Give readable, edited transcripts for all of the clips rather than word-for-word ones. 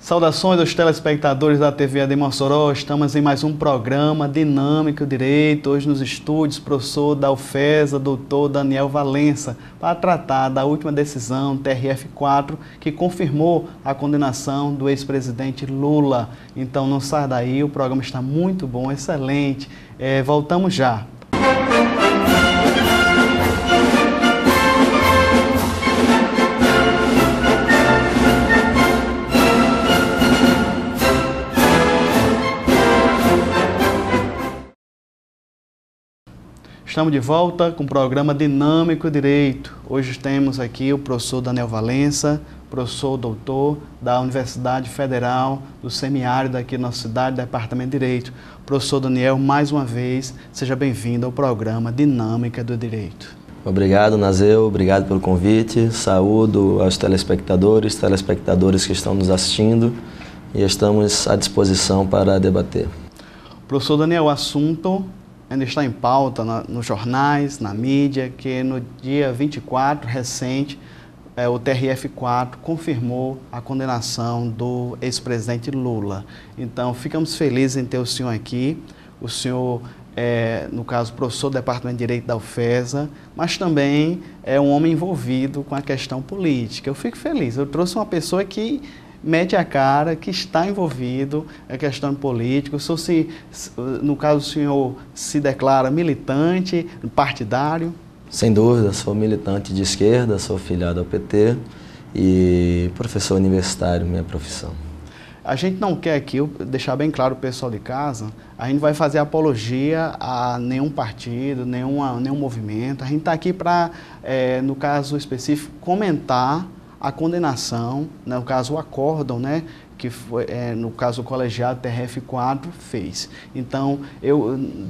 Saudações aos telespectadores da TV AD Mossoró. Estamos em mais um programa Dinâmico Direito. Hoje nos estúdios, professor da UFESA, doutor Daniel Valença, para tratar da última decisão TRF4, que confirmou a condenação do ex-presidente Lula. Então não sai daí, o programa está muito bom, excelente. Voltamos já. Estamos de volta com o programa Dinâmico Direito. Hoje temos aqui o professor Daniel Valença, professor doutor da Universidade Federal do Semiárido aqui na nossa cidade, Departamento de Direito. Professor Daniel, mais uma vez, seja bem-vindo ao programa Dinâmica do Direito. Obrigado, Nazeu, obrigado pelo convite. Saúdo aos telespectadores que estão nos assistindo e estamos à disposição para debater. Professor Daniel, o assunto ainda está em pauta nos jornais, na mídia, que no dia 24, recente, o TRF4 confirmou a condenação do ex-presidente Lula. Então, ficamos felizes em ter o senhor aqui. O senhor no caso, professor do Departamento de Direito da UFESA, mas também é um homem envolvido com a questão política. Eu fico feliz. Eu trouxe uma pessoa que mete a cara, que está envolvido em questão política. No caso, o senhor se declara militante, partidário? Sem dúvida, sou militante de esquerda, sou filiado ao PT e professor universitário, minha profissão. A gente não quer aqui, deixar bem claro o pessoal de casa, a gente vai fazer apologia a nenhum partido, nenhum movimento. A gente está aqui para, no caso específico, comentar a condenação, no caso o acórdão, que foi, no caso o colegiado TRF4 fez. Então,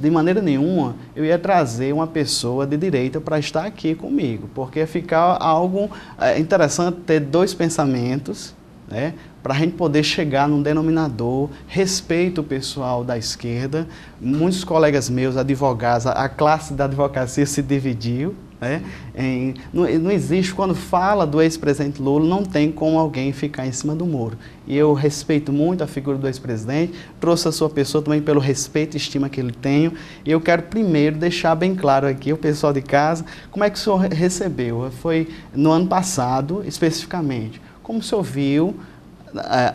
de maneira nenhuma, eu ia trazer uma pessoa de direita para estar aqui comigo, porque ia ficar algo interessante ter dois pensamentos, para a gente poder chegar num denominador. Respeito o pessoal da esquerda, muitos colegas meus, advogados, a classe da advocacia se dividiu, não existe, quando fala do ex-presidente Lula, não tem como alguém ficar em cima do muro. E eu respeito muito a figura do ex-presidente, trouxe a sua pessoa também pelo respeito e estima que ele tem. E eu quero primeiro deixar bem claro aqui, o pessoal de casa, como é que o senhor recebeu? Foi no ano passado, especificamente. Como o senhor viu,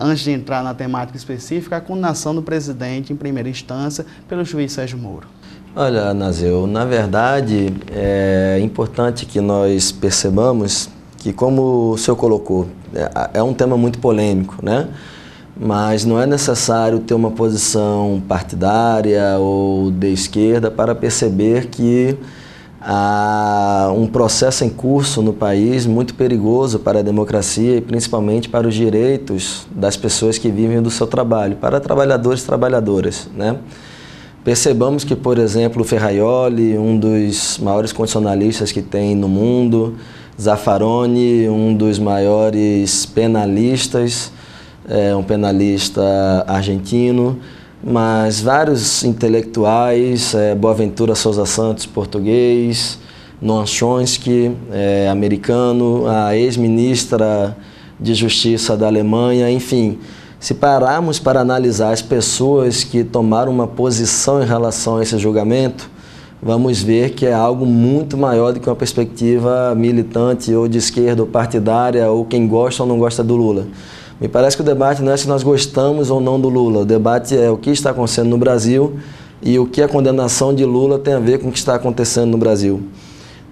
antes de entrar na temática específica, a condenação do presidente em primeira instância pelo juiz Sérgio Moro? Olha, Nazeu, na verdade é importante que nós percebamos que, como o senhor colocou, é um tema muito polêmico, mas não é necessário ter uma posição partidária ou de esquerda para perceber que há um processo em curso no país muito perigoso para a democracia e principalmente para os direitos das pessoas que vivem do seu trabalho, para trabalhadores e trabalhadoras, Percebamos que, por exemplo, Ferraioli, um dos maiores constitucionalistas que tem no mundo, Zaffaroni, um dos maiores penalistas, um penalista argentino, mas vários intelectuais, Boaventura Souza Santos, português, Noam Chomsky, americano, a ex-ministra de Justiça da Alemanha, enfim. Se pararmos para analisar as pessoas que tomaram uma posição em relação a esse julgamento, vamos ver que é algo muito maior do que uma perspectiva militante ou de esquerda ou partidária ou quem gosta ou não gosta do Lula. Me parece que o debate não é se nós gostamos ou não do Lula, o debate é o que está acontecendo no Brasil e o que a condenação de Lula tem a ver com o que está acontecendo no Brasil.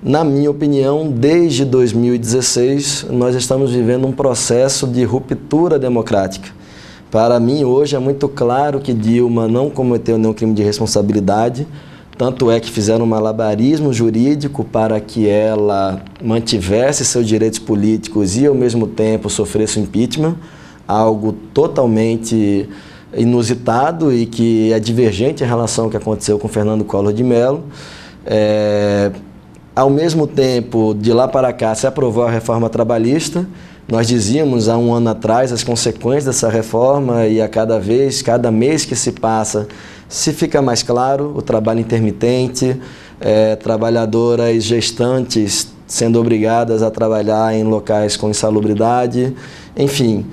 Na minha opinião, desde 2016, nós estamos vivendo um processo de ruptura democrática. Para mim, hoje, é muito claro que Dilma não cometeu nenhum crime de responsabilidade, tanto é que fizeram um malabarismo jurídico para que ela mantivesse seus direitos políticos e, ao mesmo tempo, sofresse o impeachment, algo totalmente inusitado e que é divergente em relação ao que aconteceu com Fernando Collor de Mello. Ao mesmo tempo, de lá para cá, se aprovou a reforma trabalhista. Nós dizíamos há um ano atrás as consequências dessa reforma e a cada mês que se passa, se fica mais claro o trabalho intermitente, trabalhadoras gestantes sendo obrigadas a trabalhar em locais com insalubridade, enfim,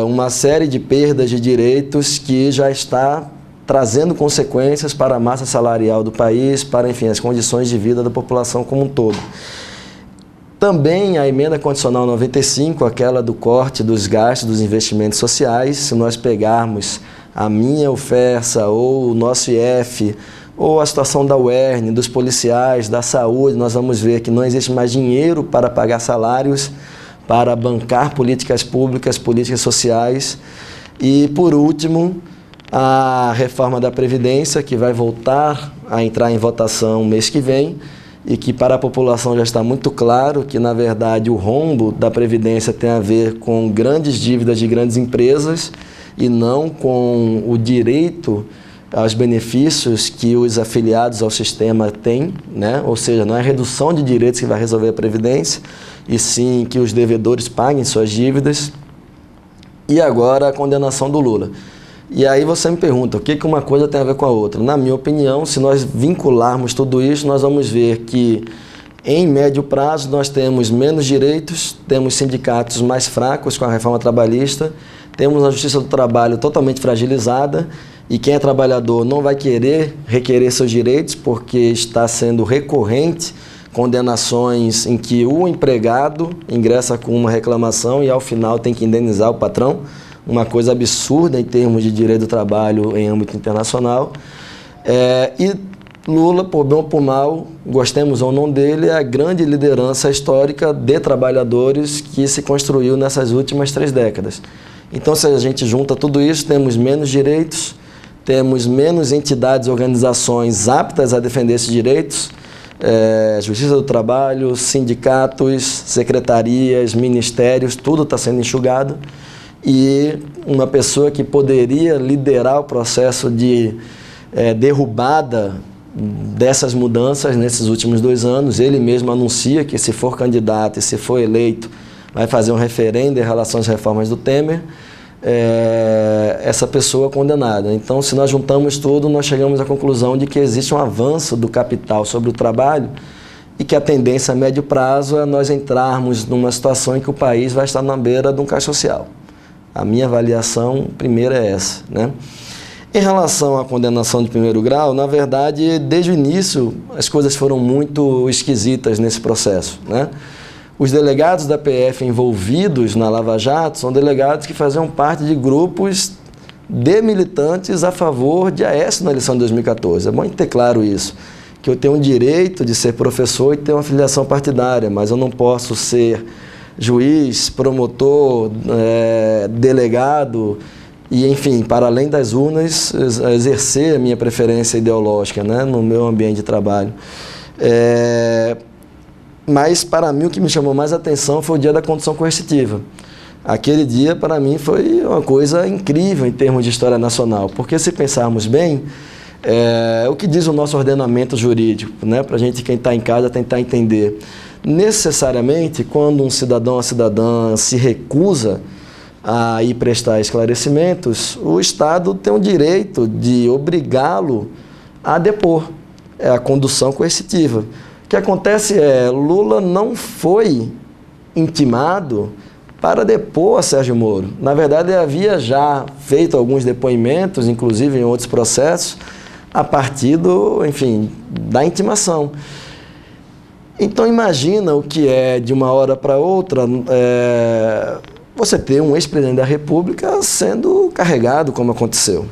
uma série de perdas de direitos que já está trazendo consequências para a massa salarial do país, para, enfim, as condições de vida da população como um todo. Também a emenda condicional 95, aquela do corte dos gastos dos investimentos sociais, se nós pegarmos a minha UFERSA ou o nosso IF, ou a situação da UERN, dos policiais, da saúde, nós vamos ver que não existe mais dinheiro para pagar salários, para bancar políticas públicas, políticas sociais. E, por último, a reforma da Previdência, que vai voltar a entrar em votação mês que vem, e que para a população já está muito claro que, na verdade, o rombo da Previdência tem a ver com grandes dívidas de grandes empresas e não com o direito aos benefícios que os afiliados ao sistema têm, né? Ou seja, não é a redução de direitos que vai resolver a Previdência, e sim que os devedores paguem suas dívidas. E agora a condenação do Lula. E aí você me pergunta, o que uma coisa tem a ver com a outra? Na minha opinião, se nós vincularmos tudo isso, nós vamos ver que, em médio prazo, nós temos menos direitos, temos sindicatos mais fracos com a reforma trabalhista, temos a justiça do trabalho totalmente fragilizada, e quem é trabalhador não vai querer requerer seus direitos, porque está sendo recorrente condenações em que o empregado ingressa com uma reclamação e, ao final, tem que indenizar o patrão. Uma coisa absurda em termos de direito do trabalho em âmbito internacional. E Lula, por bem ou por mal, gostemos ou não dele, é a grande liderança histórica de trabalhadores que se construiu nessas últimas 3 décadas. Então, se a gente junta tudo isso, temos menos direitos, temos menos entidades, organizações aptas a defender esses direitos, Justiça do Trabalho, sindicatos, secretarias, ministérios, tudo está sendo enxugado. E uma pessoa que poderia liderar o processo de derrubada dessas mudanças nesses últimos 2 anos, ele mesmo anuncia que, se for candidato e se for eleito, vai fazer um referendo em relação às reformas do Temer, essa pessoa condenada. Então, se nós juntamos tudo, nós chegamos à conclusão de que existe um avanço do capital sobre o trabalho e que a tendência a médio prazo é nós entrarmos numa situação em que o país vai estar na beira de um caos social. A minha avaliação primeira é essa, né? Em relação à condenação de primeiro grau, na verdade, desde o início, as coisas foram muito esquisitas nesse processo, né? Os delegados da PF envolvidos na Lava Jato são delegados que faziam parte de grupos de militantes a favor de Aécio na eleição de 2014. É bom ter claro isso, que eu tenho o direito de ser professor e ter uma filiação partidária, mas eu não posso ser juiz, promotor, delegado e, enfim, para além das urnas, exercer a minha preferência ideológica, né, no meu ambiente de trabalho. Mas, para mim, o que me chamou mais atenção foi o dia da condução coercitiva. Aquele dia, para mim, foi uma coisa incrível em termos de história nacional, porque, se pensarmos bem, o que diz o nosso ordenamento jurídico, né, para a gente, quem está em casa, tentar entender. Necessariamente, quando um cidadão ou cidadã se recusa a ir prestar esclarecimentos, o Estado tem o direito de obrigá-lo a depor. É a condução coercitiva. O que acontece Lula não foi intimado para depor a Sérgio Moro. Na verdade, ele havia já feito alguns depoimentos, inclusive em outros processos, a partir da intimação. Então, imagina o que é, de uma hora para outra, você ter um ex-presidente da República sendo carregado, como aconteceu.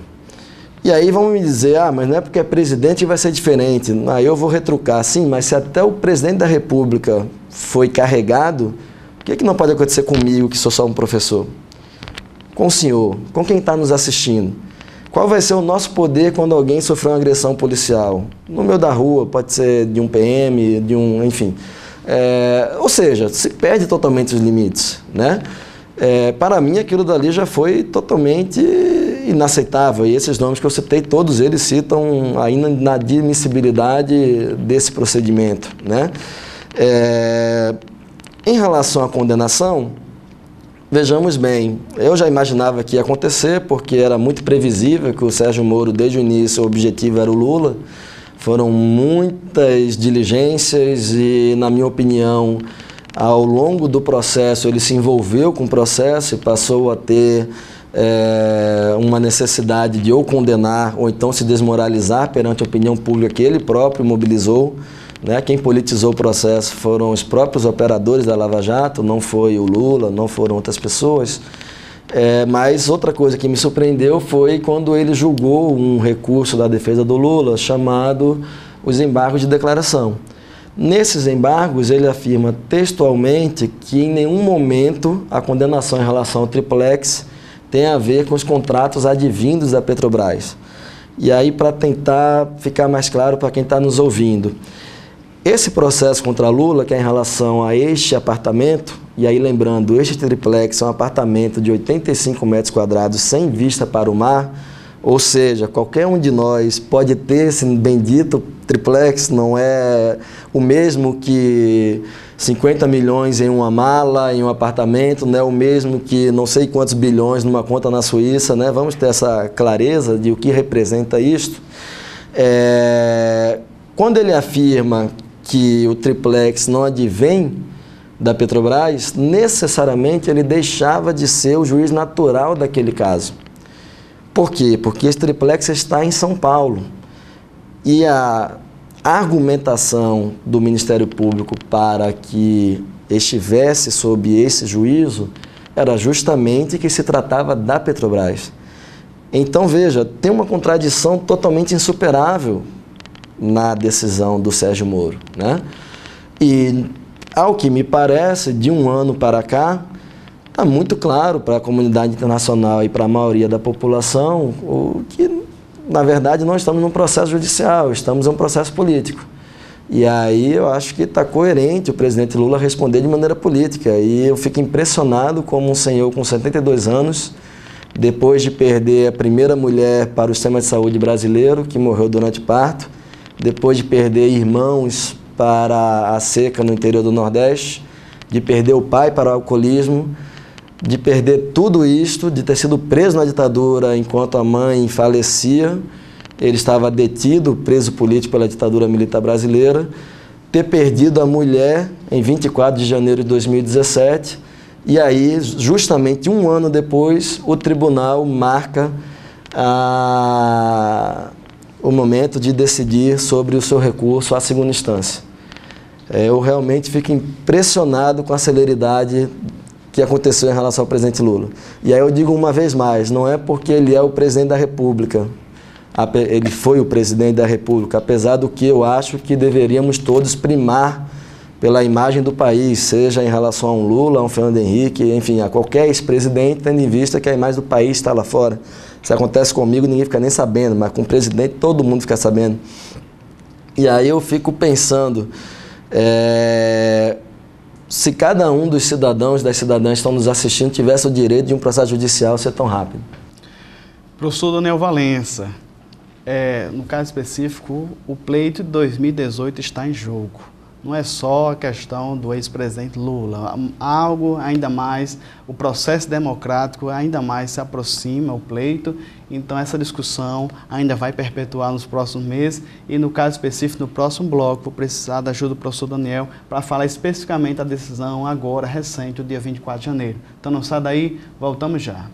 E aí vão me dizer, mas não é porque é presidente que vai ser diferente. Aí eu vou retrucar, sim, mas se até o presidente da República foi carregado, o que não pode acontecer comigo, que sou só um professor? Com o senhor, com quem está nos assistindo? Qual vai ser o nosso poder quando alguém sofreu uma agressão policial? No meio da rua, pode ser de um PM, enfim. Ou seja, se perde totalmente os limites, né? Para mim, aquilo dali já foi totalmente inaceitável. E esses nomes que eu citei, todos eles citam a inadmissibilidade desse procedimento, né? Em relação à condenação, vejamos bem, eu já imaginava que ia acontecer, porque era muito previsível que o Sérgio Moro, desde o início, o objetivo era o Lula. Foram muitas diligências e, na minha opinião, ao longo do processo, ele se envolveu com o processo e passou a ter uma necessidade de ou condenar ou então se desmoralizar perante a opinião pública que ele próprio mobilizou, né? Quem politizou o processo foram os próprios operadores da Lava Jato, não foi o Lula, não foram outras pessoas. Mas outra coisa que me surpreendeu foi quando ele julgou um recurso da defesa do Lula chamado os embargos de declaração. Nesses embargos, ele afirma textualmente que em nenhum momento a condenação em relação ao triplex tem a ver com os contratos advindos da Petrobras. E aí, para tentar ficar mais claro para quem está nos ouvindo, esse processo contra Lula, que é em relação a este apartamento, e aí lembrando, este triplex é um apartamento de 85 metros quadrados sem vista para o mar, ou seja, qualquer um de nós pode ter esse bendito triplex, não é o mesmo que 50 milhões em uma mala, em um apartamento, não é o mesmo que não sei quantos bilhões numa conta na Suíça, né? Vamos ter essa clareza de o que representa isto. Quando ele afirma que o triplex não advém da Petrobras, necessariamente ele deixava de ser o juiz natural daquele caso. Por quê? Porque esse triplex está em São Paulo. E a argumentação do Ministério Público para que estivesse sob esse juízo era justamente que se tratava da Petrobras. Então, veja, tem uma contradição totalmente insuperável na decisão do Sérgio Moro, né? E, ao que me parece, de um ano para cá, está muito claro para a comunidade internacional e para a maioria da população que, na verdade, nós estamos num processo judicial, estamos em um processo político. E aí eu acho que está coerente o presidente Lula responder de maneira política. E eu fico impressionado como um senhor com 72 anos, depois de perder a primeira mulher para o sistema de saúde brasileiro, que morreu durante parto, depois de perder irmãos para a seca no interior do Nordeste, de perder o pai para o alcoolismo, de perder tudo isto, de ter sido preso na ditadura enquanto a mãe falecia, ele estava detido, preso político pela ditadura militar brasileira, ter perdido a mulher em 24 de janeiro de 2017, e aí, justamente um ano depois, o tribunal marca o momento de decidir sobre o seu recurso à segunda instância. Eu realmente fico impressionado com a celeridade que aconteceu em relação ao presidente Lula. E aí eu digo uma vez mais, não é porque ele é o presidente da República, ele foi o presidente da República, apesar do que eu acho que deveríamos todos primar pela imagem do país, seja em relação a um Lula, a um Fernando Henrique, enfim, a qualquer ex-presidente, tendo em vista que a imagem do país está lá fora. Se acontece comigo, ninguém fica nem sabendo, mas com o presidente todo mundo fica sabendo. E aí eu fico pensando, se cada um dos cidadãos, das cidadãs que estão nos assistindo tivesse o direito de um processo judicial ser tão rápido. Professor Daniel Valença, no caso específico, o pleito de 2018 está em jogo. Não é só a questão do ex-presidente Lula, algo ainda mais, o processo democrático ainda mais se aproxima, o pleito, então essa discussão ainda vai perpetuar nos próximos meses e no caso específico, no próximo bloco, vou precisar da ajuda do professor Daniel para falar especificamente da decisão agora, recente, o dia 24 de janeiro. Então não sai daí, voltamos já.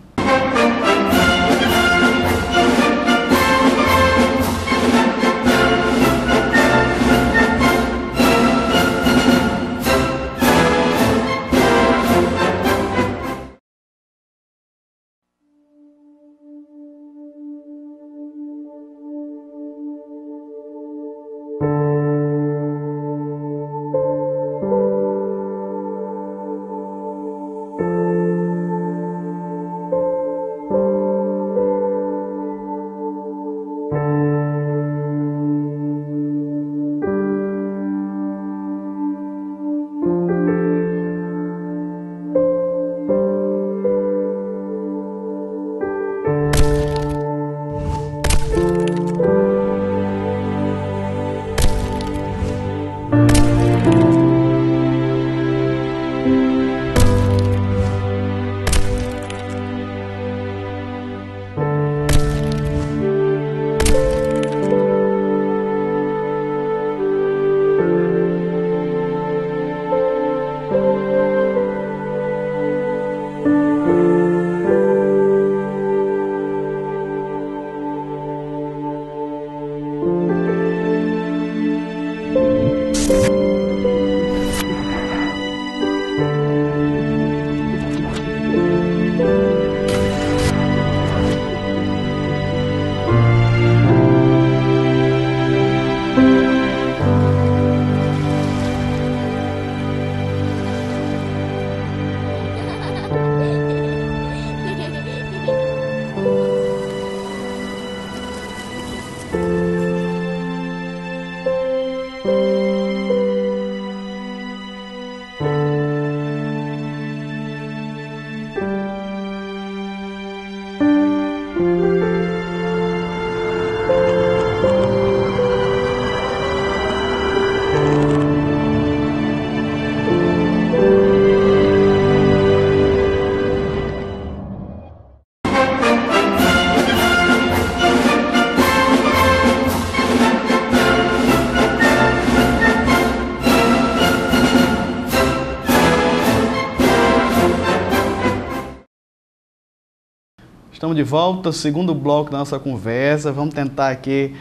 Estamos de volta, segundo bloco da nossa conversa. Vamos tentar aqui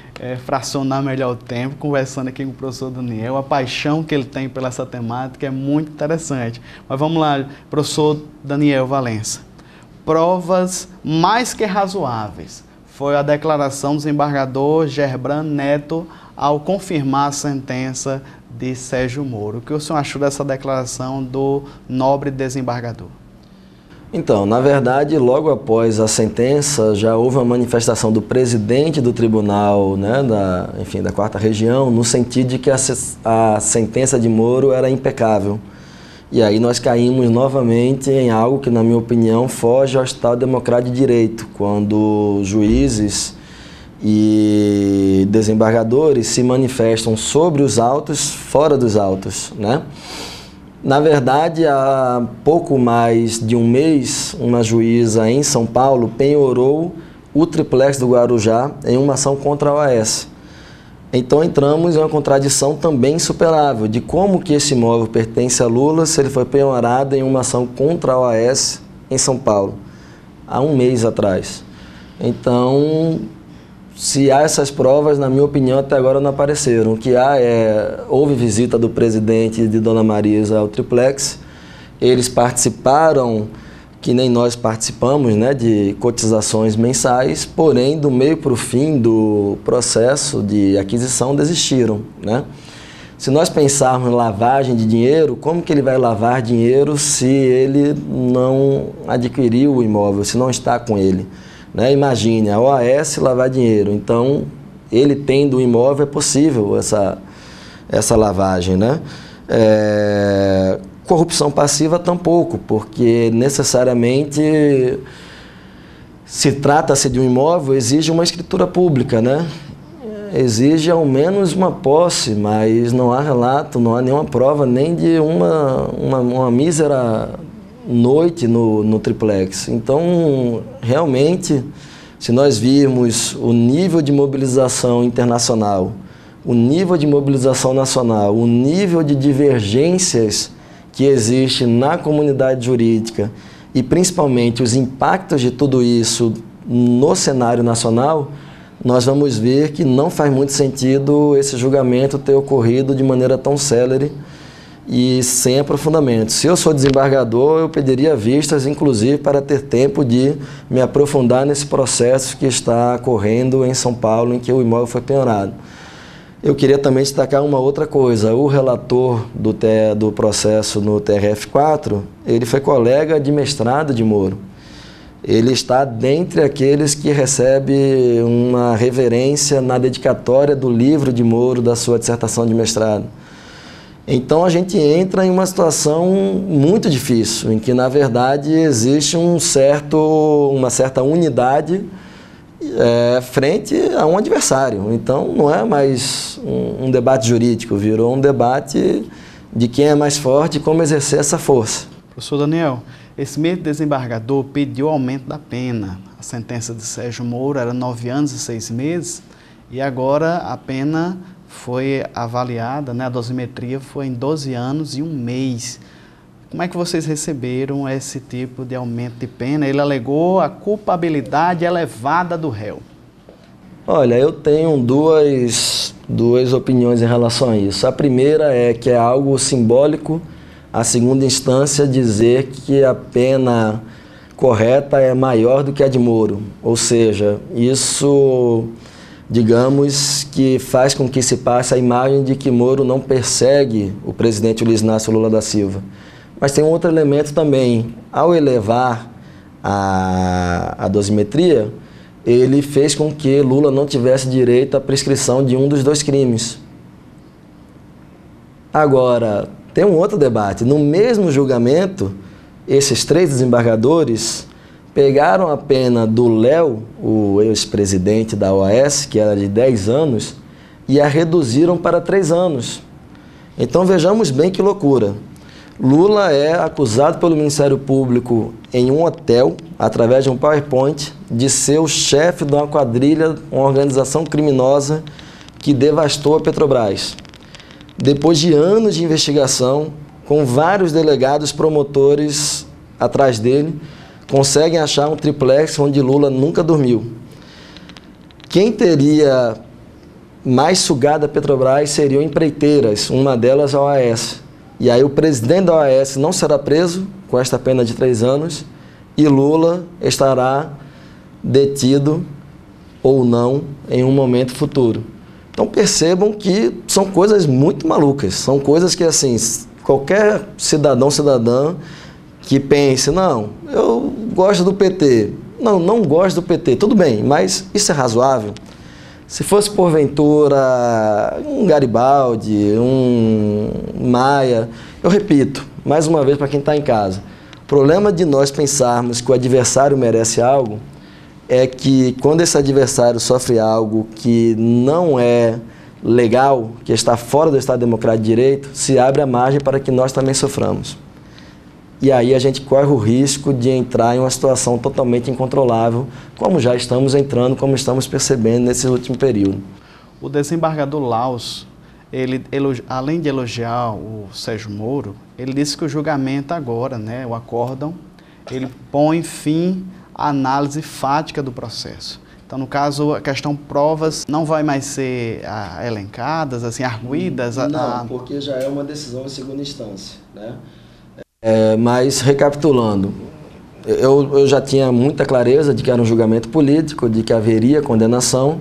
fracionar melhor o tempo, conversando aqui com o professor Daniel. A paixão que ele tem pela essa temática é muito interessante. Mas vamos lá, professor Daniel Valença. Provas mais que razoáveis. Foi a declaração do desembargador Gerbrand Neto ao confirmar a sentença de Sérgio Moro. O que o senhor achou dessa declaração do nobre desembargador? Então, na verdade, logo após a sentença, já houve uma manifestação do presidente do tribunal, né, da 4ª Região, no sentido de que a sentença de Moro era impecável. E aí nós caímos novamente em algo que, na minha opinião, foge ao Estado Democrático de Direito, quando juízes e desembargadores se manifestam sobre os autos, fora dos autos, né? Na verdade, há pouco mais de um mês, uma juíza em São Paulo penhorou o triplex do Guarujá em uma ação contra a OAS. Então entramos em uma contradição também insuperável de como que esse imóvel pertence a Lula se ele foi penhorado em uma ação contra a OAS em São Paulo, há um mês atrás. Então, se há essas provas, na minha opinião, até agora não apareceram. O que há houve visita do presidente e de Dona Marisa ao triplex, eles participaram, que nem nós participamos, né, de cotizações mensais, porém, do meio para o fim do processo de aquisição, desistiram, né? Se nós pensarmos em lavagem de dinheiro, como que ele vai lavar dinheiro se ele não adquiriu o imóvel, se não está com ele? Né? Imagine, a OAS lavar dinheiro, então ele tendo o imóvel é possível essa lavagem, né? Corrupção passiva tampouco, porque necessariamente se trata-se de um imóvel, exige uma escritura pública, né? Exige ao menos uma posse, mas não há relato, não há nenhuma prova nem de uma mísera noite no triplex. Então, realmente, se nós virmos o nível de mobilização internacional, o nível de mobilização nacional, o nível de divergências que existe na comunidade jurídica e principalmente os impactos de tudo isso no cenário nacional, nós vamos ver que não faz muito sentido esse julgamento ter ocorrido de maneira tão célere e sem aprofundamento. Se eu sou desembargador, eu pediria vistas, inclusive, para ter tempo de me aprofundar nesse processo que está ocorrendo em São Paulo, em que o imóvel foi penhorado. Eu queria também destacar uma outra coisa. O relator do processo no TRF4, ele foi colega de mestrado de Moro. Ele está dentre aqueles que recebe uma reverência na dedicatória do livro de Moro, da sua dissertação de mestrado. Então a gente entra em uma situação muito difícil, em que na verdade existe uma certa unidade frente a um adversário. Então não é mais um debate jurídico, virou um debate de quem é mais forte e como exercer essa força. Professor Daniel, esse mesmo desembargador pediu aumento da pena. A sentença de Sérgio Moro era 9 anos e 6 meses e agora a pena foi avaliada, né, a dosimetria foi em 12 anos e 1 mês. Como é que vocês receberam esse tipo de aumento de pena? Ele alegou a culpabilidade elevada do réu. Olha, eu tenho duas opiniões em relação a isso. A primeira é que é algo simbólico, a segunda instância dizer que a pena correta é maior do que a de Moro. Ou seja, isso, digamos, que faz com que se passe a imagem de que Moro não persegue o presidente Luiz Inácio Lula da Silva. Mas tem um outro elemento também. Ao elevar a dosimetria, ele fez com que Lula não tivesse direito à prescrição de um dos 2 crimes. Agora, tem um outro debate. No mesmo julgamento, esses 3 desembargadores pegaram a pena do Léo, o ex-presidente da OAS, que era de 10 anos, e a reduziram para 3 anos. Então vejamos bem que loucura. Lula é acusado pelo Ministério Público em um hotel, através de um PowerPoint, de ser o chefe de uma quadrilha, uma organização criminosa que devastou a Petrobras. Depois de anos de investigação, com vários delegados promotores atrás dele, conseguem achar um triplex onde Lula nunca dormiu. Quem teria mais sugado a Petrobras seriam empreiteiras, uma delas a OAS. E aí o presidente da OAS não será preso com esta pena de 3 anos e Lula estará detido ou não em um momento futuro. Então percebam que são coisas muito malucas, são coisas que assim, qualquer cidadã que pense, não, eu gosto do PT, não gosto do PT, tudo bem, mas isso é razoável? Se fosse porventura um Garibaldi, um Maia, eu repito, mais uma vez para quem está em casa, o problema de nós pensarmos que o adversário merece algo é que quando esse adversário sofre algo que não é legal, que está fora do Estado Democrático de Direito, se abre a margem para que nós também soframos. E aí a gente corre o risco de entrar em uma situação totalmente incontrolável, como já estamos entrando, como estamos percebendo nesse último período. O desembargador Laus, além de elogiar o Sérgio Moro, ele disse que o julgamento agora, né, o acórdão, ele põe fim à análise fática do processo. Então, no caso, a questão provas não vai mais ser elencadas, assim, arguídas? Não, porque já é uma decisão em segunda instância, né? Mas, recapitulando, eu já tinha muita clareza de que era um julgamento político, de que haveria condenação.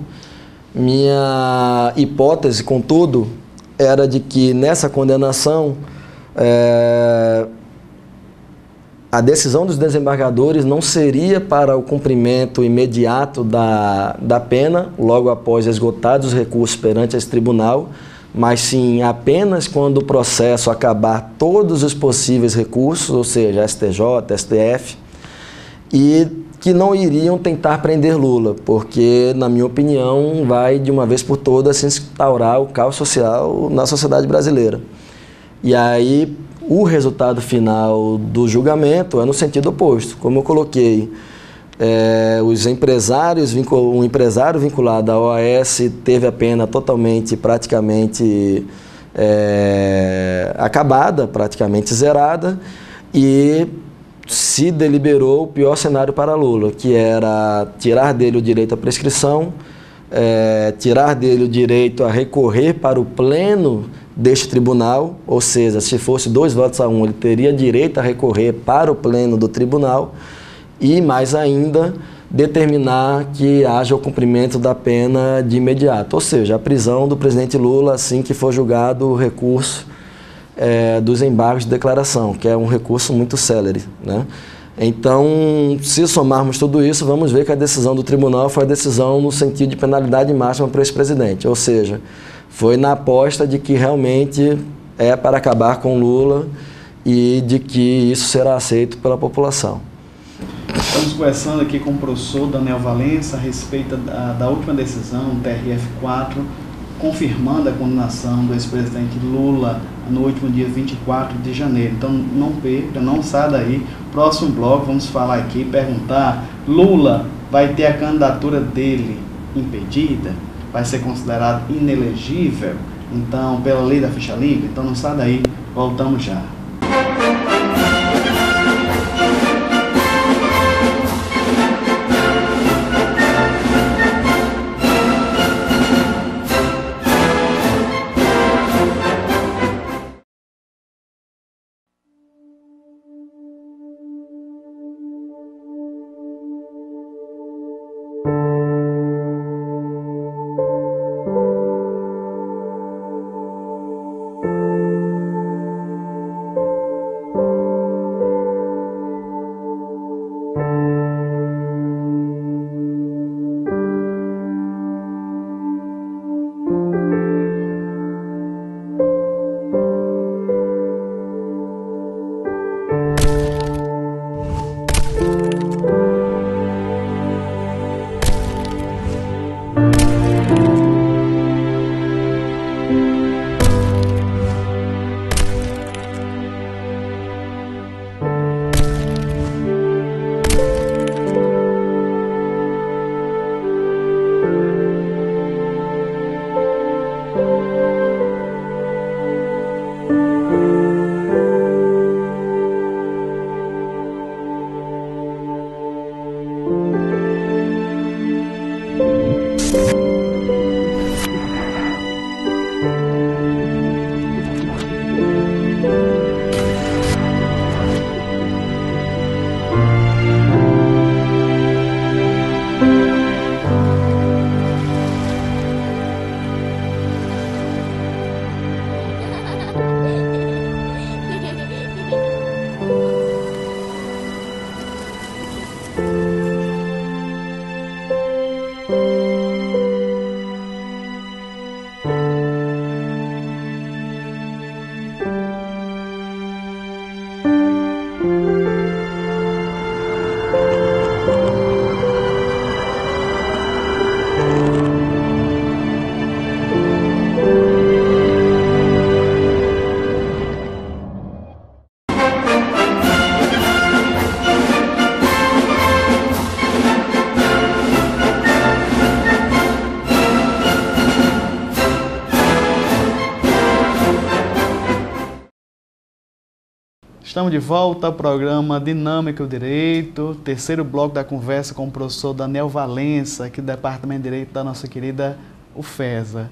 Minha hipótese, contudo, era de que nessa condenação a decisão dos desembargadores não seria para o cumprimento imediato da pena, logo após esgotados os recursos perante esse tribunal, mas sim apenas quando o processo acabar todos os possíveis recursos, ou seja, STJ, STF, e que não iriam tentar prender Lula, porque, na minha opinião, vai de uma vez por todas se instaurar o caos social na sociedade brasileira. E aí, o resultado final do julgamento é no sentido oposto. Como eu coloquei, os empresários, um empresário vinculado à OAS teve a pena totalmente, praticamente acabada, praticamente zerada, e se deliberou o pior cenário para Lula, que era tirar dele o direito à prescrição, tirar dele o direito a recorrer para o pleno deste tribunal, ou seja, se fosse 2-1, ele teria direito a recorrer para o pleno do tribunal e, mais ainda, determinar que haja o cumprimento da pena de imediato, ou seja, a prisão do presidente Lula assim que for julgado o recurso dos embargos de declaração, que é um recurso muito célere, né? Então, se somarmos tudo isso, vamos ver que a decisão do tribunal foi a decisão no sentido de penalidade máxima para o ex-presidente, ou seja, foi na aposta de que realmente é para acabar com Lula e de que isso será aceito pela população. Estamos conversando aqui com o professor Daniel Valença a respeito da última decisão, TRF4, confirmando a condenação do ex-presidente Lula no último dia 24 de janeiro. Então não perca, não saia daí. Próximo bloco vamos falar aqui, perguntar, Lula vai ter a candidatura dele impedida? Vai ser considerado inelegível? Então, pela lei da ficha limpa? Então não saia daí, voltamos já. Estamos de volta ao programa Dinâmica do Direito, terceiro bloco da conversa com o professor Daniel Valença, aqui do Departamento de Direito da nossa querida UFESA,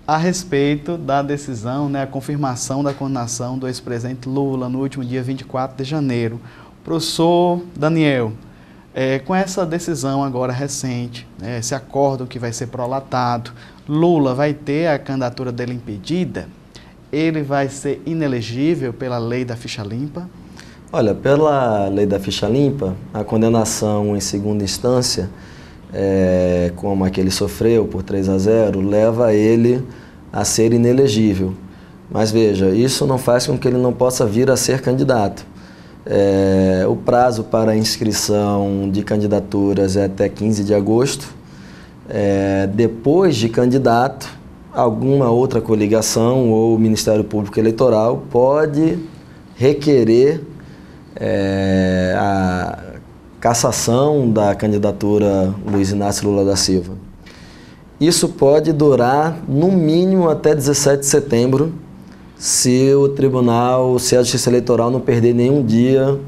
a respeito da decisão, a confirmação da condenação do ex-presidente Lula no último dia 24 de janeiro. Professor Daniel, com essa decisão agora recente, esse acordo que vai ser prolatado, Lula vai ter a candidatura dele impedida? Ele vai ser inelegível pela lei da ficha limpa? Olha, pela lei da ficha limpa, a condenação em segunda instância, como a que ele sofreu por 3-0, leva ele a ser inelegível. Mas veja, isso não faz com que ele não possa vir a ser candidato. O prazo para a inscrição de candidaturas é até 15 de agosto. Depois de candidato, alguma outra coligação ou o Ministério Público Eleitoral pode requerer a cassação da candidatura Luiz Inácio Lula da Silva. Isso pode durar no mínimo até 17 de setembro, se a Justiça Eleitoral não perder nenhum dia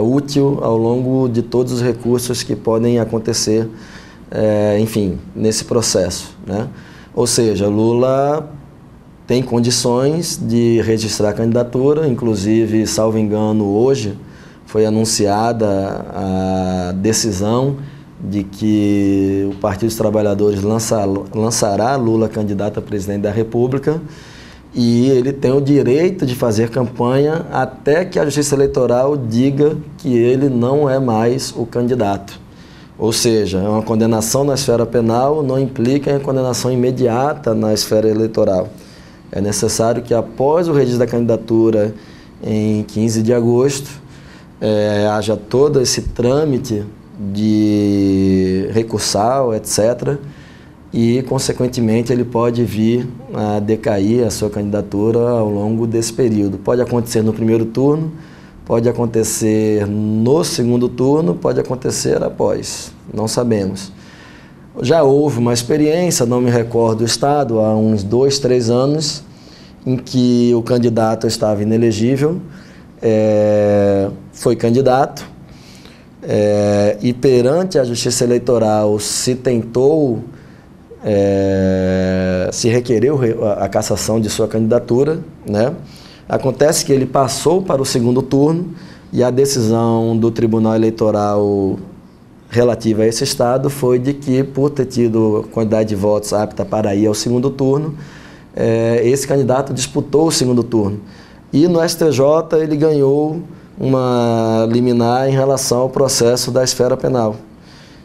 útil ao longo de todos os recursos que podem acontecer, enfim, nesse processo, né? Ou seja, Lula tem condições de registrar a candidatura, inclusive, salvo engano, hoje foi anunciada a decisão de que o Partido dos Trabalhadores lançará Lula candidato a presidente da República, e ele tem o direito de fazer campanha até que a Justiça Eleitoral diga que ele não é mais o candidato. Ou seja, uma condenação na esfera penal não implica em condenação imediata na esfera eleitoral. É necessário que, após o registro da candidatura em 15 de agosto, haja todo esse trâmite de recursal, etc., e, consequentemente, ele pode vir a decair a sua candidatura ao longo desse período. Pode acontecer no primeiro turno, pode acontecer no segundo turno, pode acontecer após, não sabemos. Já houve uma experiência, não me recordo do estado, há uns 2-3 anos, em que o candidato estava inelegível, foi candidato, e perante a Justiça Eleitoral se tentou, se requereu a cassação de sua candidatura, né? Acontece que ele passou para o segundo turno e a decisão do Tribunal Eleitoral relativa a esse estado foi de que, por ter tido quantidade de votos apta para ir ao segundo turno, esse candidato disputou o segundo turno. E no STJ ele ganhou uma liminar em relação ao processo da esfera penal.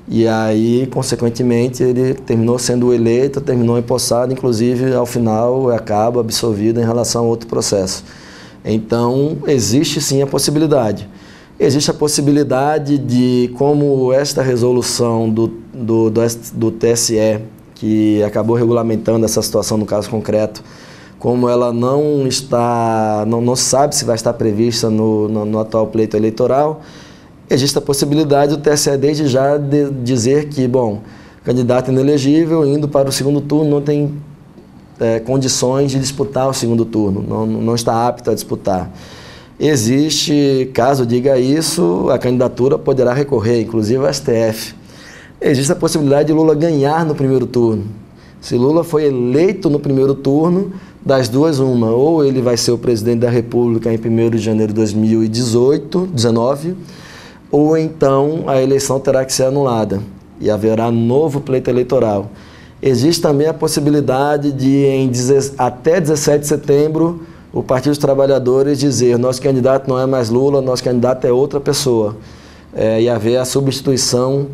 E aí, consequentemente, ele terminou sendo eleito, terminou empossado, inclusive, ao final, acaba absolvido em relação a outro processo. Então, existe sim a possibilidade. Existe a possibilidade de, como esta resolução do TSE, que acabou regulamentando essa situação no caso concreto, como ela não se sabe se vai estar prevista no atual pleito eleitoral, existe a possibilidade do TSE desde já de dizer que, candidato inelegível indo para o segundo turno não tem condições de disputar o segundo turno, não está apto a disputar. Existe, caso diga isso, a candidatura poderá recorrer, inclusive ao STF. Existe a possibilidade de Lula ganhar no primeiro turno. Se Lula foi eleito no primeiro turno, das duas uma, ou ele vai ser o presidente da República em 1º de janeiro de 2019, ou então a eleição terá que ser anulada e haverá novo pleito eleitoral. Existe também a possibilidade de, até 17 de setembro, o Partido dos Trabalhadores dizer: nosso candidato não é mais Lula, nosso candidato é outra pessoa, e haver a substituição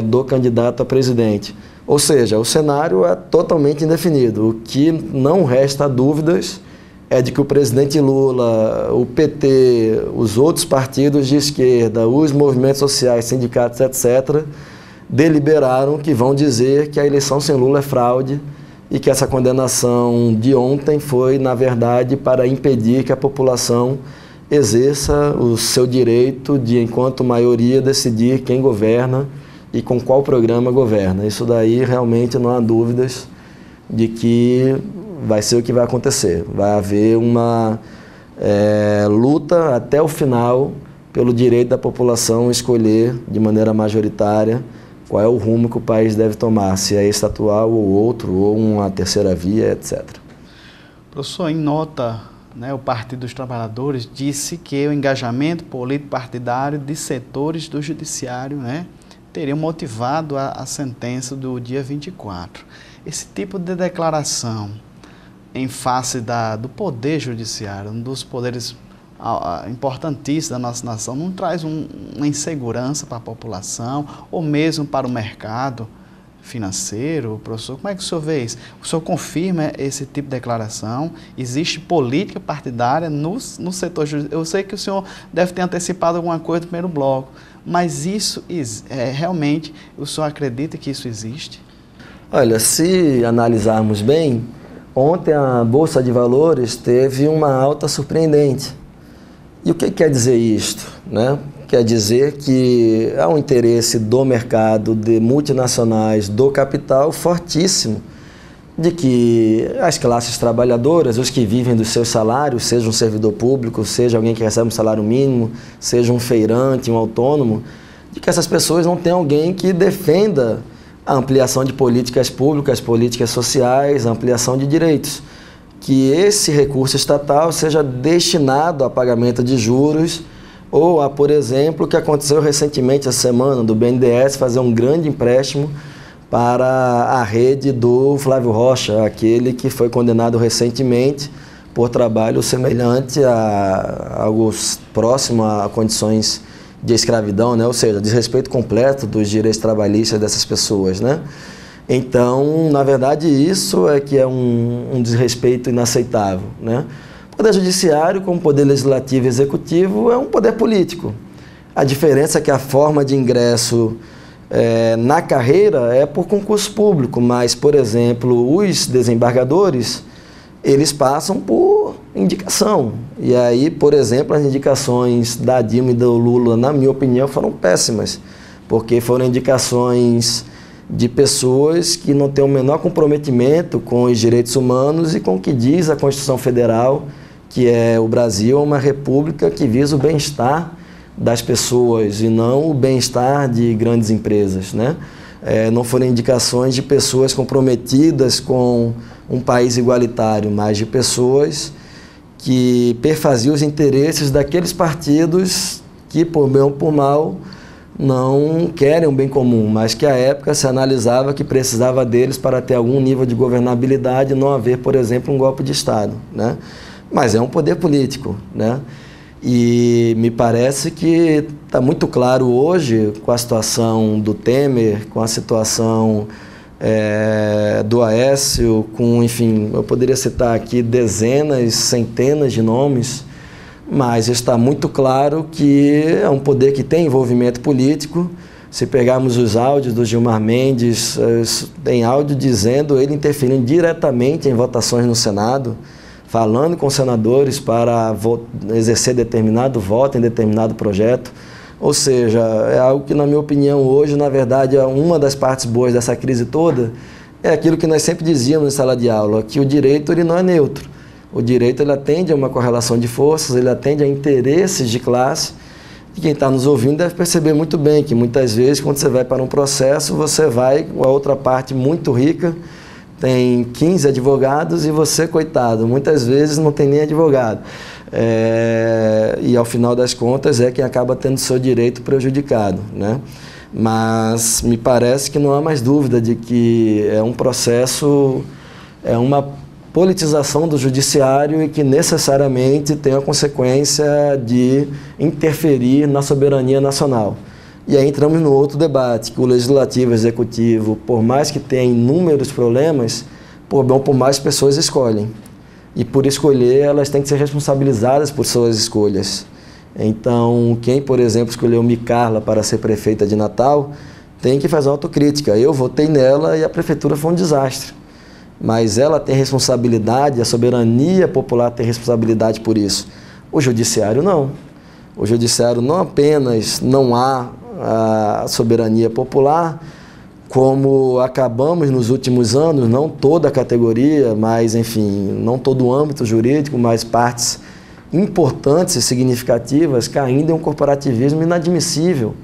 do candidato a presidente. Ou seja, o cenário é totalmente indefinido. O que não resta dúvidas é de que o presidente Lula, o PT, os outros partidos de esquerda, os movimentos sociais, sindicatos, etc., deliberaram que vão dizer que a eleição sem Lula é fraude e que essa condenação de ontem foi, na verdade, para impedir que a população exerça o seu direito de, enquanto maioria, decidir quem governa e com qual programa governa. Isso daí realmente não há dúvidas de que vai ser o que vai acontecer. Vai haver uma luta até o final pelo direito da população escolher de maneira majoritária qual é o rumo que o país deve tomar, se é esse atual ou outro, ou uma terceira via, etc. Professor, em nota, o Partido dos Trabalhadores disse que o engajamento político partidário de setores do judiciário, teria motivado a sentença do dia 24. Esse tipo de declaração em face do poder judiciário, um dos poderes importantíssimos da nossa nação, não traz uma insegurança para a população ou mesmo para o mercado financeiro? Professor, como é que o senhor vê isso? O senhor confirma esse tipo de declaração? Existe política partidária no setor judiciário? Eu sei que o senhor deve ter antecipado alguma coisa no primeiro bloco, mas isso realmente, o senhor acredita que isso existe? Olha, se analisarmos bem, ontem a Bolsa de Valores teve uma alta surpreendente. E o que quer dizer isto? Quer dizer que há um interesse do mercado, de multinacionais, do capital fortíssimo, de que as classes trabalhadoras, os que vivem dos seus salários, seja um servidor público, seja alguém que recebe um salário mínimo, seja um feirante, um autônomo, de que essas pessoas não têm alguém que defenda a ampliação de políticas públicas, políticas sociais, a ampliação de direitos. Que esse recurso estatal seja destinado a pagamento de juros ou a, por exemplo, o que aconteceu recentemente essa semana, do BNDES fazer um grande empréstimo para a rede do Flávio Rocha, aquele que foi condenado recentemente por trabalho semelhante a algo próximo a condições de escravidão, ou seja, desrespeito completo dos direitos trabalhistas dessas pessoas, Então, na verdade, isso é que é um desrespeito inaceitável, O Poder Judiciário, como Poder Legislativo e Executivo, é um poder político. A diferença é que a forma de ingresso na carreira é por concurso público, mas, por exemplo, os desembargadores, eles passam por indicação. E aí, por exemplo, as indicações da Dilma e do Lula, na minha opinião, foram péssimas, porque foram indicações de pessoas que não têm o menor comprometimento com os direitos humanos e com o que diz a Constituição Federal, que o Brasil é uma república que visa o bem-estar das pessoas e não o bem-estar de grandes empresas, Não foram indicações de pessoas comprometidas com um país igualitário, mas de pessoas que perfaziam os interesses daqueles partidos que, por bem ou por mal, não querem um bem comum, mas que à época se analisava que precisava deles para ter algum nível de governabilidade e não haver, por exemplo, um golpe de Estado, Mas é um poder político, E me parece que está muito claro hoje, com a situação do Temer, com a situação do Aécio, enfim, eu poderia citar aqui dezenas, centenas de nomes, mas está muito claro que é um poder que tem envolvimento político. Se pegarmos os áudios do Gilmar Mendes, tem áudio dizendo ele interferindo diretamente em votações no Senado, falando com senadores para exercer determinado voto em determinado projeto. Ou seja, é algo que, na minha opinião, hoje, na verdade, é uma das partes boas dessa crise toda, é aquilo que nós sempre dizíamos em sala de aula, que o direito ele não é neutro. O direito ele atende a uma correlação de forças, ele atende a interesses de classe, e quem está nos ouvindo deve perceber muito bem que muitas vezes, quando você vai para um processo, você vai com a outra parte muito rica, tem 15 advogados e você, coitado, muitas vezes não tem nem advogado. E ao final das contas é quem acaba tendo seu direito prejudicado, Mas me parece que não há mais dúvida de que é um processo, é uma politização do judiciário e que necessariamente tem a consequência de interferir na soberania nacional. E aí entramos no outro debate, que o Legislativo e o Executivo, por mais que tenha inúmeros problemas, por mais pessoas escolhem. E por escolher, elas têm que ser responsabilizadas por suas escolhas. Então, quem, por exemplo, escolheu Micarla para ser prefeita de Natal, tem que fazer autocrítica. Eu votei nela e a prefeitura foi um desastre. Mas ela tem responsabilidade, a soberania popular tem responsabilidade por isso. O judiciário não. O judiciário não apenas não há a soberania popular, como acabamos nos últimos anos, não toda a categoria, mas, enfim, não todo o âmbito jurídico, mas partes importantes e significativas caindo em um corporativismo inadmissível.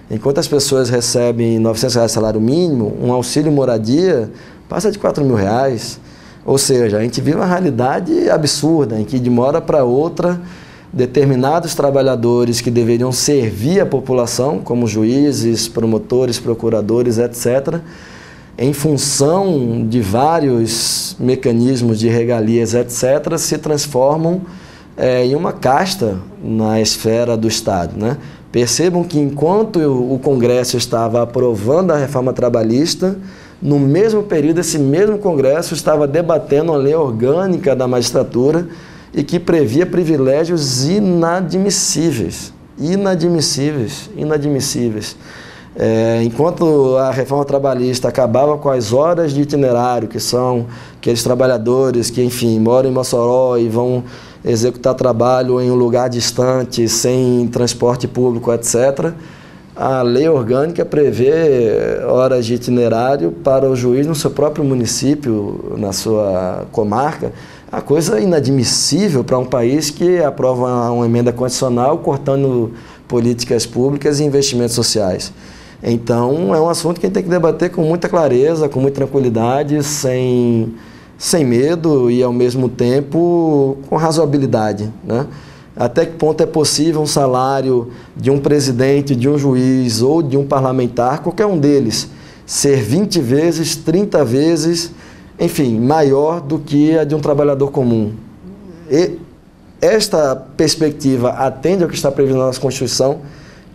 Enquanto as pessoas recebem R$900 de salário mínimo, um auxílio moradia passa de R$4.000. Ou seja, a gente vive uma realidade absurda, em que de uma hora para outra, determinados trabalhadores que deveriam servir a população, como juízes, promotores, procuradores, etc., em função de vários mecanismos de regalias, etc., se transformam em uma casta na esfera do Estado, né? Percebam que enquanto o Congresso estava aprovando a reforma trabalhista, no mesmo período esse mesmo Congresso estava debatendo a lei orgânica da magistratura e que previa privilégios inadmissíveis. Enquanto a reforma trabalhista acabava com as horas de itinerário, que são aqueles trabalhadores que, enfim, moram em Mossoró e vão executar trabalho em um lugar distante, sem transporte público, etc., a lei orgânica prevê horas de itinerário para o juiz no seu próprio município, na sua comarca. A coisa inadmissível para um país que aprova uma emenda constitucional cortando políticas públicas e investimentos sociais. Então, é um assunto que a gente tem que debater com muita clareza, com muita tranquilidade, sem medo e, ao mesmo tempo, com razoabilidade, né? Até que ponto é possível um salário de um presidente, de um juiz ou de um parlamentar, qualquer um deles, ser 20 vezes, 30 vezes, enfim, maior do que a de um trabalhador comum. E esta perspectiva atende ao que está previsto na nossa Constituição,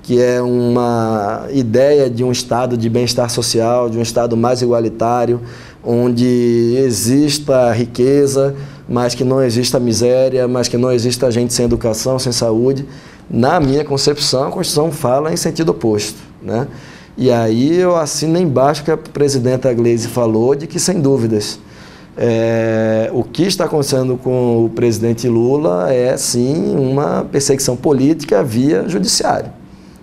que é uma ideia de um estado de bem-estar social, de um estado mais igualitário, onde exista riqueza, mas que não exista miséria, mas que não exista gente sem educação, sem saúde. Na minha concepção, a Constituição fala em sentido oposto, né? E aí eu assino embaixo que a presidenta Gleisi falou, de que, sem dúvidas, o que está acontecendo com o presidente Lula é, sim, uma perseguição política via judiciário,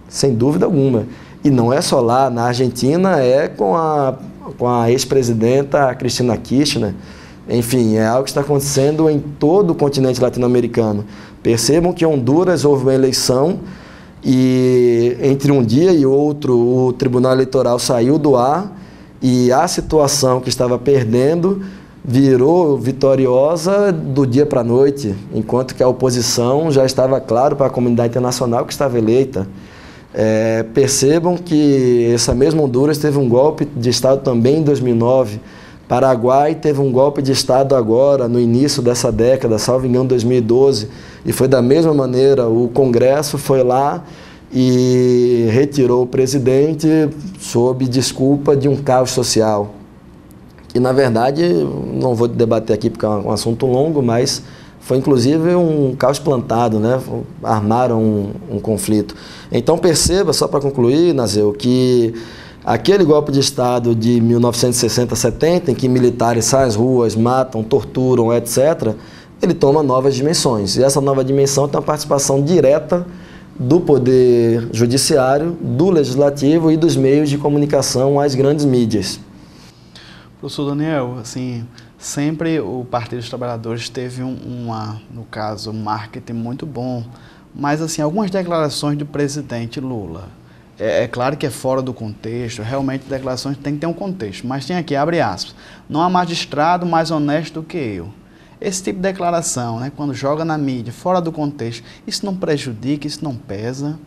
sem dúvida alguma. E não é só lá, na Argentina é com a ex-presidenta Cristina Kirchner. Enfim, é algo que está acontecendo em todo o continente latino-americano. Percebam que em Honduras houve uma eleição e entre um dia e outro o Tribunal Eleitoral saiu do ar e a situação que estava perdendo virou vitoriosa do dia para a noite, enquanto que a oposição já estava claro para a comunidade internacional que estava eleita. Percebam que essa mesma Honduras teve um golpe de Estado também em 2009, Paraguai teve um golpe de Estado agora, no início dessa década, salvo engano, 2012, e foi da mesma maneira, o Congresso foi lá e retirou o presidente sob desculpa de um caos social. E, na verdade, não vou debater aqui porque é um assunto longo, mas foi inclusive um caos plantado, né? Armaram um conflito. Então perceba, só para concluir, Naseu, que aquele golpe de Estado de 1960-70, em que militares saem às ruas, matam, torturam, etc., ele toma novas dimensões. E essa nova dimensão tem a participação direta do Poder Judiciário, do Legislativo e dos meios de comunicação às grandes mídias. Professor Daniel, assim, sempre o Partido dos Trabalhadores teve no caso, um marketing muito bom, mas assim, algumas declarações do presidente Lula, é claro que é fora do contexto, realmente declarações têm que ter um contexto, mas tem aqui, abre aspas, não há magistrado mais honesto do que eu. Esse tipo de declaração, né, quando joga na mídia, fora do contexto, isso não prejudica, isso não pesa?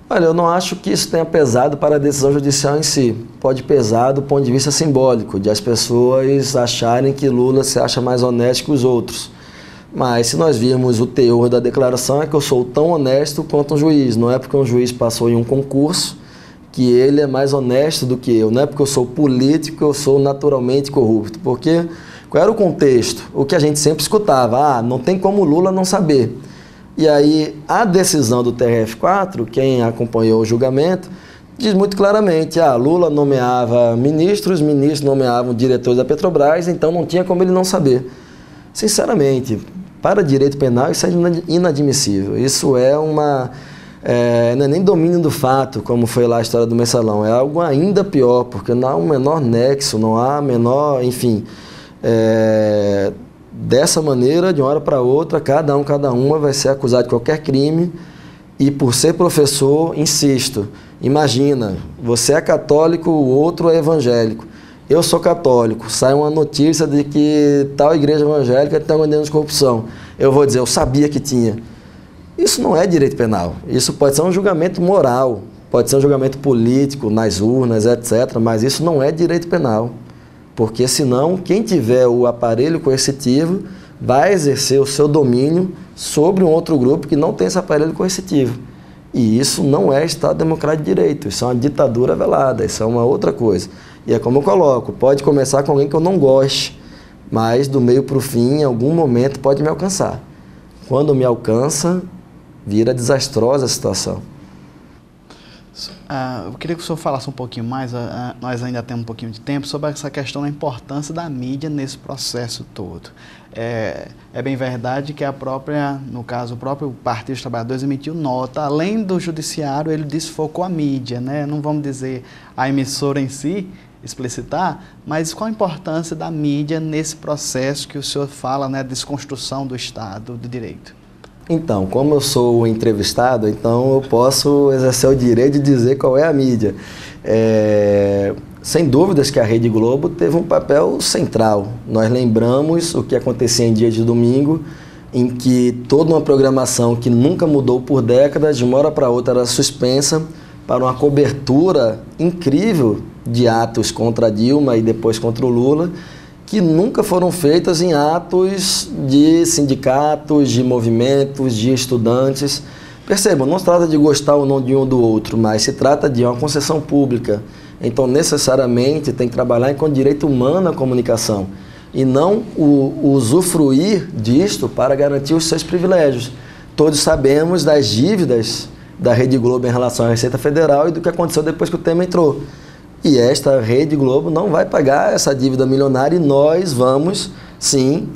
Olha, eu não acho que isso tenha pesado para a decisão judicial em si. Pode pesar do ponto de vista simbólico, de as pessoas acharem que Lula se acha mais honesto que os outros. Mas se nós virmos o teor da declaração, é que eu sou tão honesto quanto um juiz. Não é porque um juiz passou em um concurso que ele é mais honesto do que eu. Não é porque eu sou político que eu sou naturalmente corrupto. Porque qual era o contexto? O que a gente sempre escutava, não tem como Lula não saber. E aí a decisão do TRF4, quem acompanhou o julgamento, diz muito claramente, Lula nomeava ministros, ministros nomeavam diretores da Petrobras, então não tinha como ele não saber. Sinceramente, para direito penal isso é inadmissível. Isso não é nem domínio do fato, como foi lá a história do Mensalão, é algo ainda pior, porque não há o menor nexo, não há menor, enfim, dessa maneira, de uma hora para outra, cada uma vai ser acusado de qualquer crime. E por ser professor, insisto, imagina, você é católico, o outro é evangélico. Eu sou católico, sai uma notícia de que tal igreja evangélica está mandando de corrupção. Eu vou dizer, eu sabia que tinha. Isso não é direito penal. Isso pode ser um julgamento moral, pode ser um julgamento político nas urnas, etc. Mas isso não é direito penal. Porque senão, quem tiver o aparelho coercitivo vai exercer o seu domínio sobre um outro grupo que não tem esse aparelho coercitivo. E isso não é Estado Democrático de Direito, isso é uma ditadura velada, isso é uma outra coisa. E é como eu coloco, pode começar com alguém que eu não goste, mas do meio para o fim, em algum momento pode me alcançar. Quando me alcança, vira desastrosa a situação. Eu queria que o senhor falasse um pouquinho mais, nós ainda temos um pouquinho de tempo, sobre essa questão da importância da mídia nesse processo todo. É bem verdade que no caso, o próprio Partido dos Trabalhadores emitiu nota, além do judiciário, ele desfocou a mídia, né? Não vamos dizer a emissora em si, explicitar, mas qual a importância da mídia nesse processo que o senhor fala, né, desconstrução do Estado de Direito? Então, como eu sou o entrevistado, então eu posso exercer o direito de dizer qual é a mídia. Sem dúvidas que a Rede Globo teve um papel central. Nós lembramos o que acontecia em dia de domingo, em que toda uma programação que nunca mudou por décadas, de uma hora para outra era suspensa para uma cobertura incrível de atos contra a Dilma e depois contra o Lula, que nunca foram feitas em atos de sindicatos, de movimentos, de estudantes. Percebam, não se trata de gostar ou não de um ou do outro, mas se trata de uma concessão pública. Então, necessariamente, tem que trabalhar enquanto direito humano à comunicação e não o usufruir disto para garantir os seus privilégios. Todos sabemos das dívidas da Rede Globo em relação à Receita Federal e do que aconteceu depois que o Temer entrou. E esta Rede Globo não vai pagar essa dívida milionária e nós vamos, sim,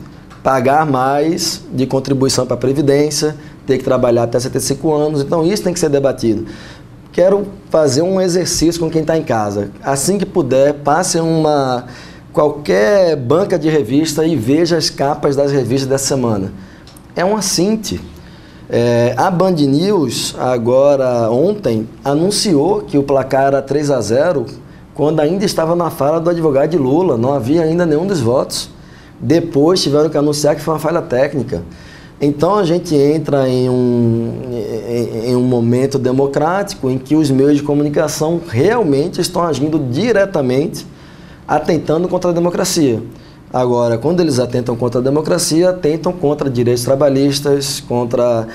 pagar mais de contribuição para a Previdência, ter que trabalhar até 75 anos. Então, isso tem que ser debatido. Quero fazer um exercício com quem está em casa. Assim que puder, passe qualquer banca de revista e veja as capas das revistas dessa semana. É um assinte. A Band News, agora ontem, anunciou que o placar era 3-0, quando ainda estava na fala do advogado de Lula, não havia ainda nenhum dos votos. Depois tiveram que anunciar que foi uma falha técnica. Então a gente entra em um momento democrático em que os meios de comunicação realmente estão agindo diretamente, atentando contra a democracia. Agora, quando eles atentam contra a democracia, atentam contra direitos trabalhistas, contra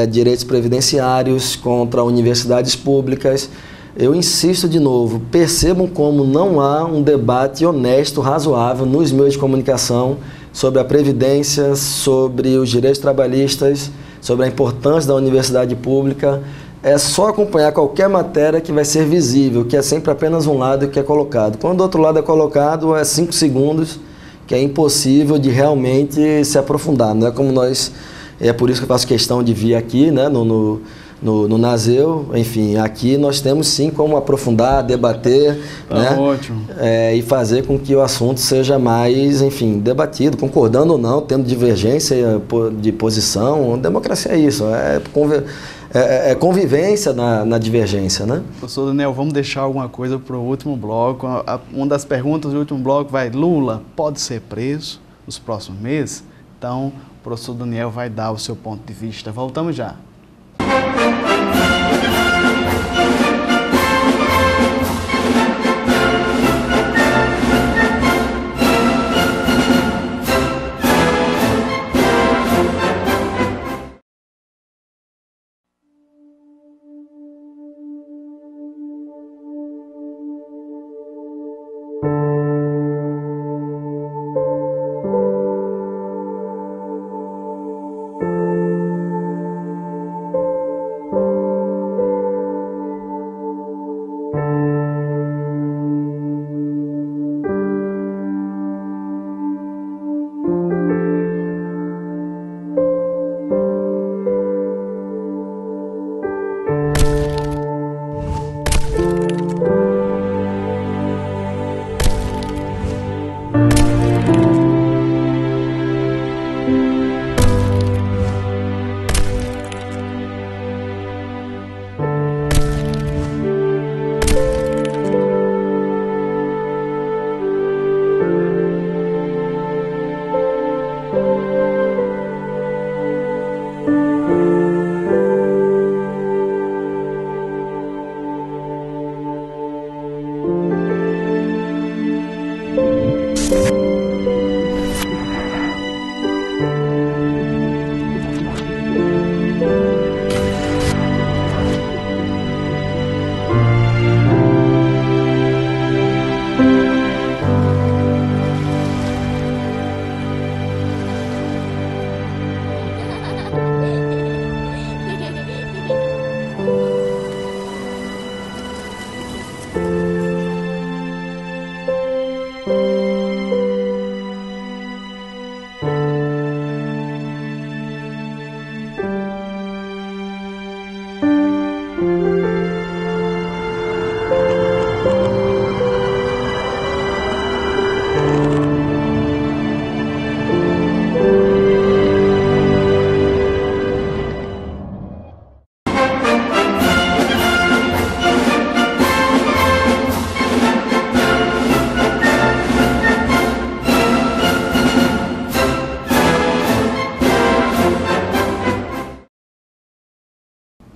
direitos previdenciários, contra universidades públicas. Eu insisto de novo, percebam como não há um debate honesto, razoável nos meios de comunicação sobre a Previdência, sobre os direitos trabalhistas, sobre a importância da universidade pública. É só acompanhar qualquer matéria que vai ser visível, que é sempre apenas um lado que é colocado. Quando o outro lado é colocado, é 5 segundos, que é impossível de realmente se aprofundar. Não é como nós... É por isso que eu faço questão de vir aqui, né, no Naseu. Enfim, aqui nós temos sim como aprofundar, debater, né? Ótimo. E fazer com que o assunto seja mais, enfim, debatido, concordando ou não, tendo divergência de posição. Democracia é isso, é convivência na divergência, né? Professor Daniel, vamos deixar alguma coisa para o último bloco. Uma das perguntas do último bloco vai: Lula pode ser preso nos próximos meses? Então, o professor Daniel vai dar o seu ponto de vista. Voltamos já.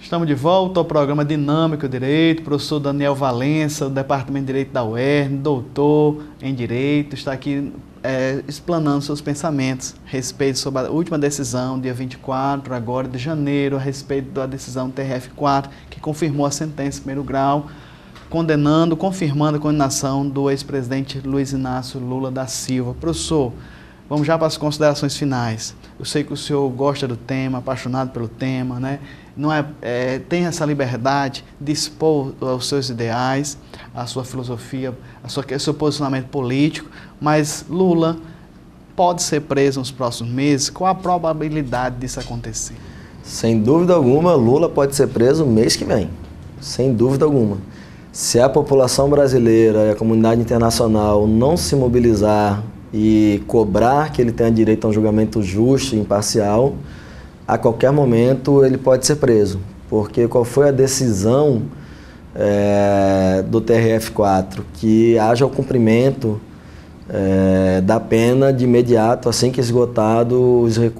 Estamos de volta ao programa Dinâmico Direito. Professor Daniel Valença, do Departamento de Direito da UERN, doutor em Direito, está aqui explanando seus pensamentos a respeito sobre a última decisão, dia 24 agora de janeiro, a respeito da decisão TRF4, que confirmou a sentença em primeiro grau, confirmando a condenação do ex-presidente Luiz Inácio Lula da Silva. Professor, vamos já para as considerações finais. Eu sei que o senhor gosta do tema, apaixonado pelo tema, né? Não tem essa liberdade de expor os seus ideais, a sua filosofia, o seu posicionamento político, mas Lula pode ser preso nos próximos meses? Qual a probabilidade disso acontecer? Sem dúvida alguma, Lula pode ser preso mês que vem, sem dúvida alguma. Se a população brasileira e a comunidade internacional não se mobilizar e cobrar que ele tenha direito a um julgamento justo e imparcial, a qualquer momento ele pode ser preso. Porque qual foi a decisão do TRF4? Que haja o cumprimento da pena de imediato, assim que esgotado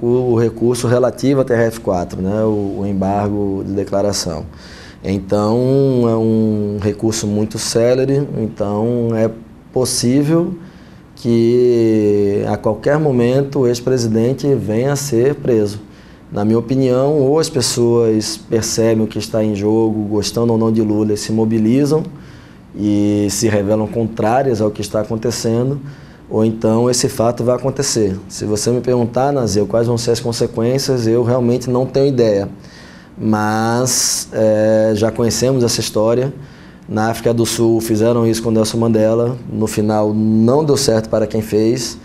o recurso relativo ao TRF4, né, o embargo de declaração. Então, é um recurso muito célere, então é possível que a qualquer momento o ex-presidente venha a ser preso. Na minha opinião, ou as pessoas percebem o que está em jogo, gostando ou não de Lula, e se mobilizam e se revelam contrárias ao que está acontecendo, ou então esse fato vai acontecer. Se você me perguntar, Nazil, quais vão ser as consequências, eu realmente não tenho ideia. Mas já conhecemos essa história. Na África do Sul fizeram isso com Nelson Mandela, no final não deu certo para quem fez,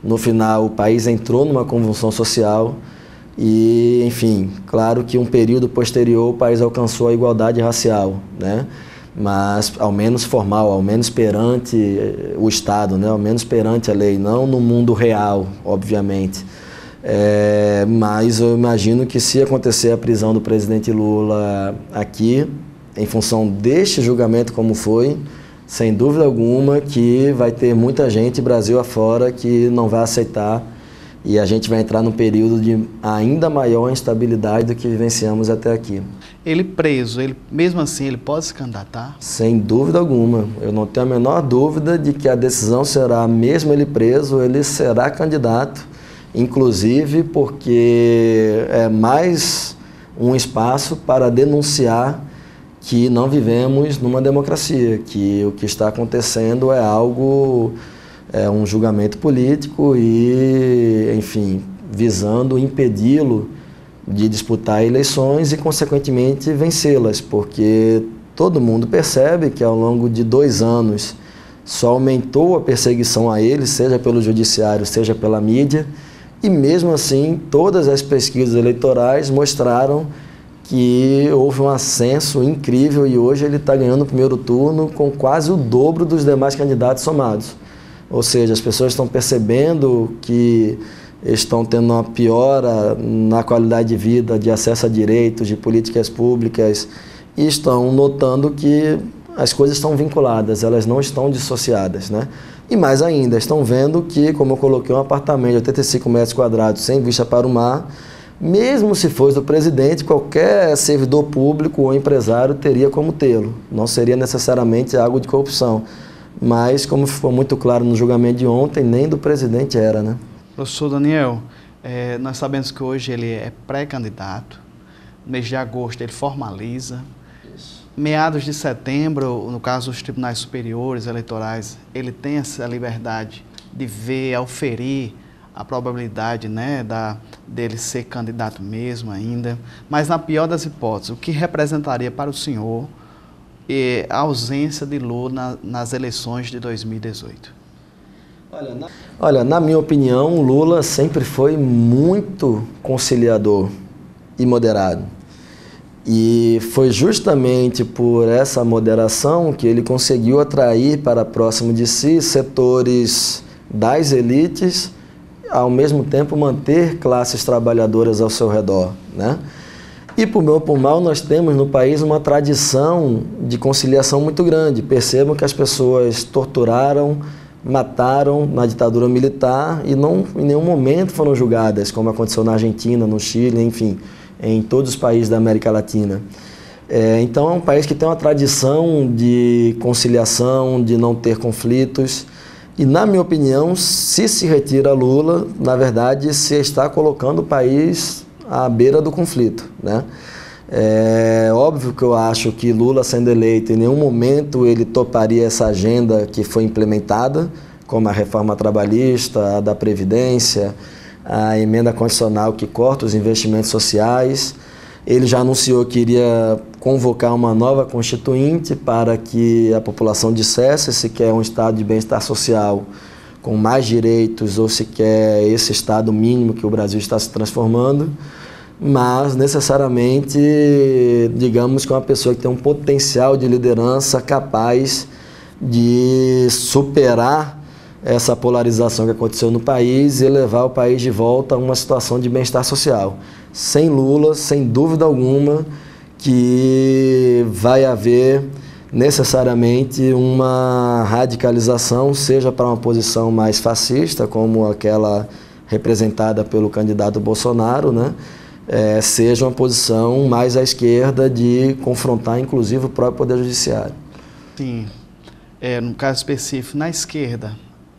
no final o país entrou numa convulsão social e, enfim, claro que um período posterior o país alcançou a igualdade racial, né? Mas ao menos formal, ao menos perante o Estado, né? Ao menos perante a lei, não no mundo real, obviamente. Mas eu imagino que se acontecer a prisão do presidente Lula aqui, em função deste julgamento como foi, sem dúvida alguma que vai ter muita gente, Brasil afora, que não vai aceitar e a gente vai entrar num período de ainda maior instabilidade do que vivenciamos até aqui. Ele preso, mesmo assim, ele pode se candidatar? Sem dúvida alguma. Eu não tenho a menor dúvida de que a decisão será, mesmo ele preso, ele será candidato, inclusive porque é mais um espaço para denunciar que não vivemos numa democracia, que o que está acontecendo é algo, um julgamento político e, enfim, visando impedi-lo de disputar eleições e, consequentemente, vencê-las, porque todo mundo percebe que ao longo de 2 anos só aumentou a perseguição a ele, seja pelo judiciário, seja pela mídia, e mesmo assim todas as pesquisas eleitorais mostraram que houve um ascenso incrível e hoje ele está ganhando o primeiro turno com quase o dobro dos demais candidatos somados. Ou seja, as pessoas estão percebendo que estão tendo uma piora na qualidade de vida, de acesso a direitos, de políticas públicas, e estão notando que as coisas estão vinculadas, elas não estão dissociadas, né? E mais ainda, estão vendo que, como eu coloquei, um apartamento de 85 metros quadrados sem vista para o mar, mesmo se fosse do presidente, qualquer servidor público ou empresário teria como tê-lo. Não seria necessariamente algo de corrupção. Mas, como ficou muito claro no julgamento de ontem, nem do presidente era, né? Professor Daniel, nós sabemos que hoje ele é pré-candidato. No mês de agosto ele formaliza. Isso. Meados de setembro, no caso dos tribunais superiores eleitorais, ele tem essa liberdade de ver, auferir a probabilidade, né, dele ser candidato mesmo ainda. Mas na pior das hipóteses, o que representaria para o senhor a ausência de Lula nas eleições de 2018? Olha, na minha opinião, Lula sempre foi muito conciliador e moderado. E foi justamente por essa moderação que ele conseguiu atrair para próximo de si setores das elites, ao mesmo tempo manter classes trabalhadoras ao seu redor, né? E por bem ou por mal, nós temos no país uma tradição de conciliação muito grande. Percebam que as pessoas torturaram, mataram na ditadura militar e não em nenhum momento foram julgadas, como aconteceu na Argentina, no Chile, enfim, em todos os países da América Latina. Então é um país que tem uma tradição de conciliação, de não ter conflitos. E, na minha opinião, se retira Lula, na verdade, se está colocando o país à beira do conflito, né? É óbvio que eu acho que Lula, sendo eleito, em nenhum momento ele toparia essa agenda que foi implementada, como a reforma trabalhista, a da Previdência, a emenda constitucional que corta os investimentos sociais. Ele já anunciou que iria convocar uma nova constituinte para que a população dissesse se quer um estado de bem-estar social com mais direitos ou se quer esse estado mínimo que o Brasil está se transformando, mas necessariamente, digamos que é uma pessoa que tem um potencial de liderança capaz de superar essa polarização que aconteceu no país e levar o país de volta a uma situação de bem-estar social. Sem Lula, sem dúvida alguma, que vai haver necessariamente uma radicalização, seja para uma posição mais fascista, como aquela representada pelo candidato Bolsonaro, né? Seja uma posição mais à esquerda de confrontar, inclusive, o próprio Poder Judiciário. Sim. No caso específico, na esquerda,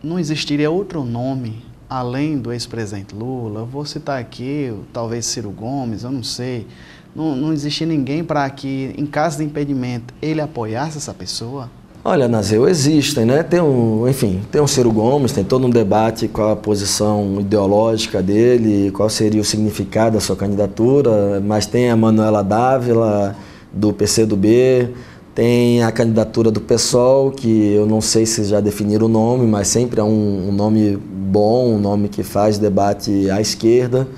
não existiria outro nome além do ex-presidente Lula? Eu vou citar aqui, talvez Ciro Gomes, eu não sei. Não existe ninguém para que, em caso de impedimento, ele apoiasse essa pessoa? Olha, Nazeu, existem, né? Tem um Ciro Gomes, tem todo um debate qual a posição ideológica dele, qual seria o significado da sua candidatura, mas tem a Manuela Dávila, do PCdoB, tem a candidatura do PSOL, que eu não sei se já definiram o nome, mas sempre é um nome bom, um nome que faz debate à esquerda.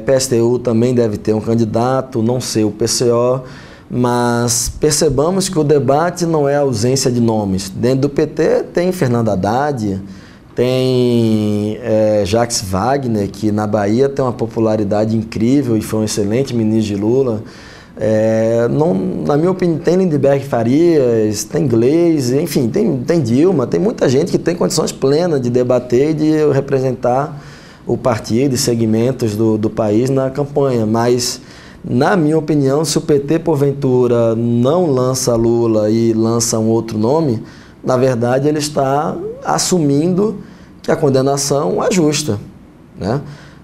PSTU também deve ter um candidato, não sei o PCO, mas percebamos que o debate não é a ausência de nomes. Dentro do PT tem Fernando Haddad, tem Jacques Wagner, que na Bahia tem uma popularidade incrível e foi um excelente ministro de Lula. Na minha opinião, tem Lindbergh Farias, tem Gleisi, enfim, tem Dilma, tem muita gente que tem condições plenas de debater e de representar o partido e segmentos do país na campanha, mas, na minha opinião, se o PT, porventura, não lança Lula e lança um outro nome, na verdade ele está assumindo que a condenação é justa, né?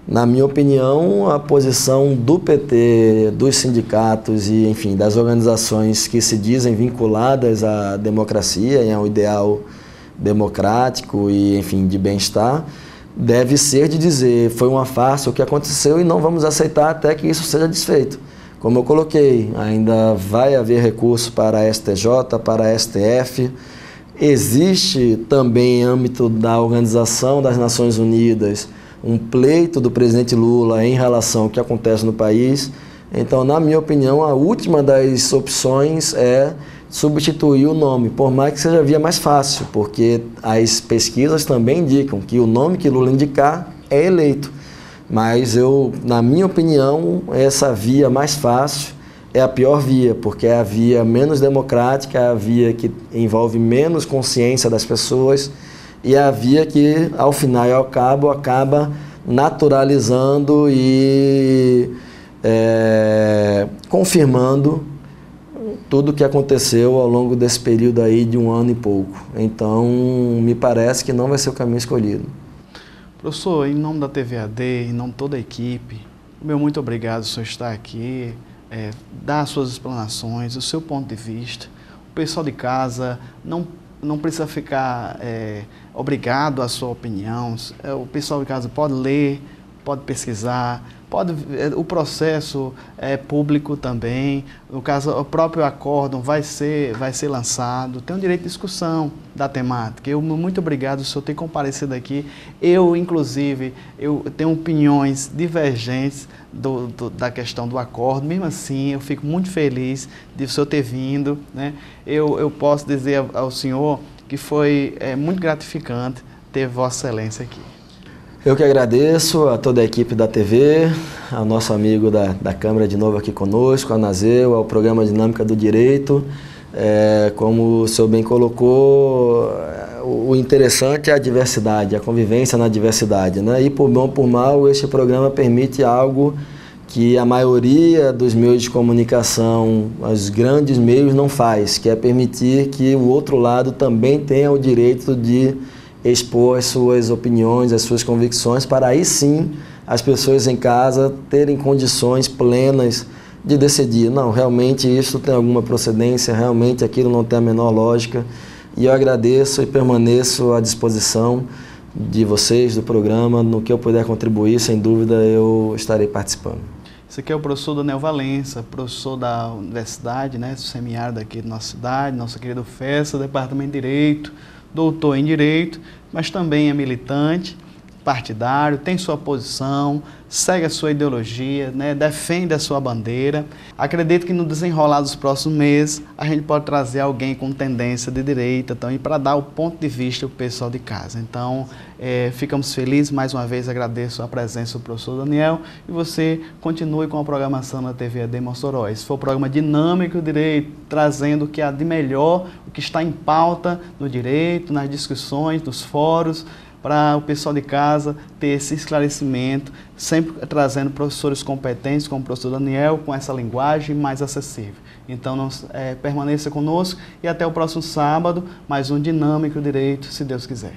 Na minha opinião, a posição do PT, dos sindicatos e, enfim, das organizações que se dizem vinculadas à democracia e ao ideal democrático e, enfim, de bem-estar, deve ser de dizer, foi uma farsa o que aconteceu e não vamos aceitar até que isso seja desfeito. Como eu coloquei, ainda vai haver recurso para a STJ, para a STF. Existe também, em âmbito da Organização das Nações Unidas, um pleito do presidente Lula em relação ao que acontece no país. Então, na minha opinião, a última das opções é substituir o nome, por mais que seja a via mais fácil, porque as pesquisas também indicam que o nome que Lula indicar é eleito. Mas na minha opinião, essa via mais fácil é a pior via, porque é a via menos democrática, é a via que envolve menos consciência das pessoas e é a via que, ao final e ao cabo, acaba naturalizando e confirmando tudo o que aconteceu ao longo desse período aí de 1 ano e pouco. Então, me parece que não vai ser o caminho escolhido. Professor, em nome da TVAD, em nome de toda a equipe, meu muito obrigado por senhor estar aqui, dar as suas explanações, o seu ponto de vista. O pessoal de casa não precisa ficar obrigado à sua opinião. O pessoal de casa pode ler, pode pesquisar, o processo é público também. No caso, o próprio acórdão vai ser lançado. Tem um direito de discussão da temática. Muito obrigado por o senhor ter comparecido aqui. Inclusive, eu tenho opiniões divergentes da questão do acórdão. Mesmo assim, eu fico muito feliz de o senhor ter vindo, né? Eu posso dizer ao senhor que foi muito gratificante ter Vossa Excelência aqui. Eu que agradeço a toda a equipe da TV, ao nosso amigo da Câmara de novo aqui conosco, a Nazeu, ao programa Dinâmica do Direito. Como o senhor bem colocou, o interessante é a diversidade, a convivência na diversidade, né? E por bom ou por mal, este programa permite algo que a maioria dos meios de comunicação, os grandes meios, não faz, que é permitir que o outro lado também tenha o direito de expor as suas opiniões, as suas convicções, para aí sim as pessoas em casa terem condições plenas de decidir, não, realmente isso tem alguma procedência, realmente aquilo não tem a menor lógica. E eu agradeço e permaneço à disposição de vocês, do programa, no que eu puder contribuir, sem dúvida eu estarei participando. Esse aqui é o professor Daniel Valença, professor da universidade, né, do semiárido aqui da nossa cidade, nosso querido FESA, Departamento de Direito, doutor em Direito, mas também é militante partidário, tem sua posição, segue a sua ideologia, né, defende a sua bandeira. Acredito que no desenrolar dos próximos meses a gente pode trazer alguém com tendência de direita também para dar o ponto de vista do pessoal de casa. Então, ficamos felizes, mais uma vez agradeço a presença do professor Daniel e você continue com a programação na TV AD Mossoró. Esse foi o programa Dinâmico do Direito, trazendo o que há de melhor, o que está em pauta no direito, nas discussões, nos fóruns, para o pessoal de casa ter esse esclarecimento, sempre trazendo professores competentes, como o professor Daniel, com essa linguagem mais acessível. Então, permaneça conosco e até o próximo sábado, mais um Dinâmico Direito, se Deus quiser.